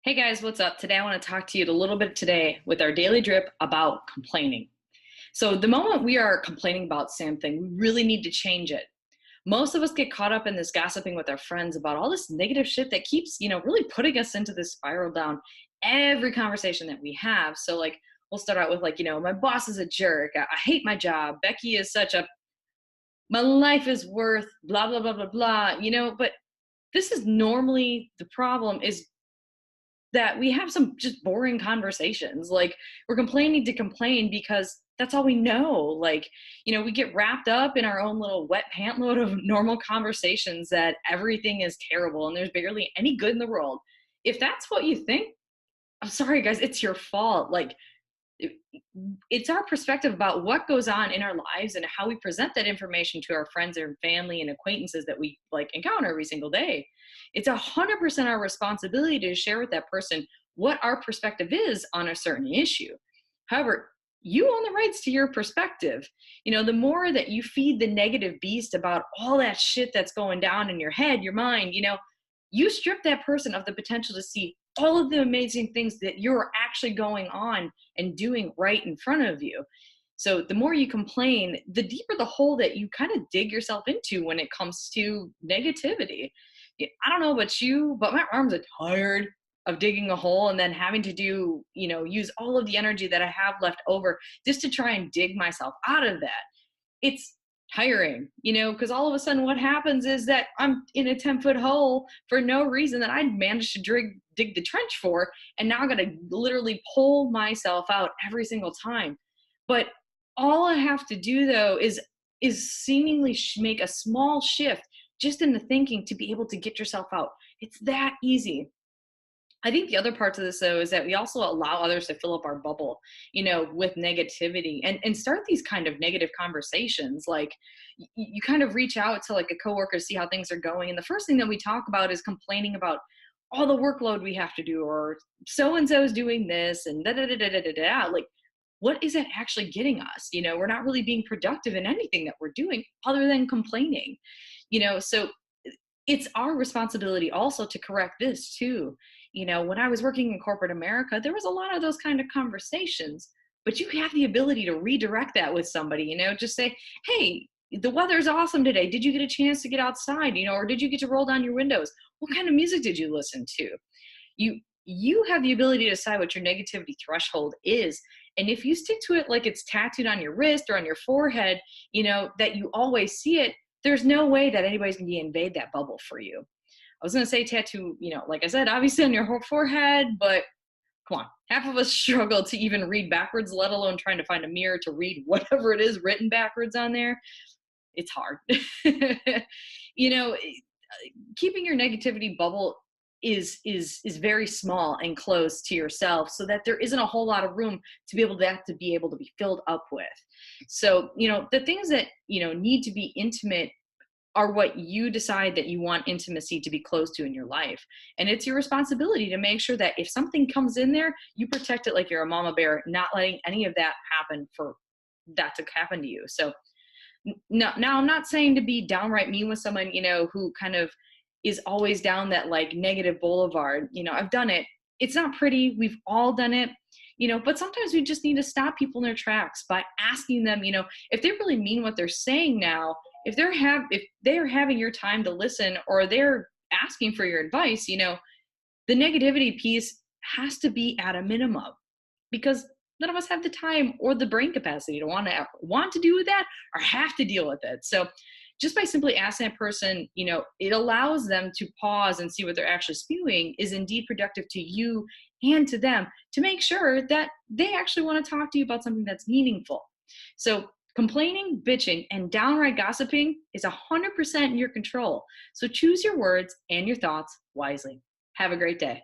Hey guys, what's up? Today I want to talk to you a little bit today with our daily drip about complaining. So the moment we are complaining about something, we really need to change it. Most of us get caught up in this gossiping with our friends about all this negative shit that keeps, really putting us into this spiral down every conversation that we have. So like we'll start out with like, my boss is a jerk. I hate my job. Becky is such a my life is worth blah blah blah blah blah, but this is normally the problem is that we have some just boring conversations. Like we're complaining to complain because that's all we know. Like, we get wrapped up in our own little wet pant load of normal conversations that everything is terrible and there's barely any good in the world. If that's what you think, I'm sorry guys, it's your fault. Like it- it's our perspective about what goes on in our lives and how we present that information to our friends and family and acquaintances that we like encounter every single day. It's 100% our responsibility to share with that person what our perspective is on a certain issue. However, you own the rights to your perspective. The more that you feed the negative beast about all that shit that's going down in your head, your mind, you strip that person of the potential to see all of the amazing things that you're actually going on and doing right in front of you. So the more you complain, the deeper the hole that you kind of dig yourself into when it comes to negativity. Yeah, I don't know about you, but my arms are tired of digging a hole and then having to use all of the energy that I have left over just to try and dig myself out of that. It's tiring, because all of a sudden what happens is that I'm in a 10-foot hole for no reason that I managed to dig the trench for. And now I got to literally pull myself out every single time. But all I have to do though is seemingly make a small shift just in the thinking to be able to get yourself out. It's that easy. I think the other parts of this though is that we also allow others to fill up our bubble, with negativity and start these kind of negative conversations. Like you kind of reach out to like a coworker to see how things are going. And the first thing that we talk about is complaining about all the workload we have to do, or so and so is doing this and da da da da da da da. Like, what is it actually getting us? We're not really being productive in anything that we're doing other than complaining. So it's our responsibility also to correct this too. When I was working in corporate America, there was a lot of those kind of conversations, but you have the ability to redirect that with somebody, just say, hey, the weather's awesome today. Did you get a chance to get outside, or did you get to roll down your windows? What kind of music did you listen to? You have the ability to decide what your negativity threshold is. And if you stick to it like it's tattooed on your wrist or on your forehead, that you always see it, there's no way that anybody's going to invade that bubble for you. I was going to say tattoo, like I said, obviously on your whole forehead, but come on, half of us struggle to even read backwards, let alone trying to find a mirror to read whatever it is written backwards on there. It's hard. you know, Keeping your negativity bubble is very small and close to yourself, so that there isn't a whole lot of room to be able to be filled up with. So the things that need to be intimate are what you decide that you want intimacy to be close to in your life. And it's your responsibility to make sure that if something comes in there, you protect it like you're a mama bear, not letting any of that happen for that to happen to you. So no, now I'm not saying to be downright mean with someone, who kind of is always down that like negative boulevard. I've done it. It's not pretty. We've all done it. But sometimes we just need to stop people in their tracks by asking them, if they really mean what they're saying now, if they're having your time to listen, or they're asking for your advice, the negativity piece has to be at a minimum, because none of us have the time or the brain capacity to want to do that or have to deal with it. So just by simply asking that person, it allows them to pause and see what they're actually spewing is indeed productive to you and to them, to make sure that they actually want to talk to you about something that's meaningful. So complaining, bitching, and downright gossiping is 100% in your control. So choose your words and your thoughts wisely. Have a great day.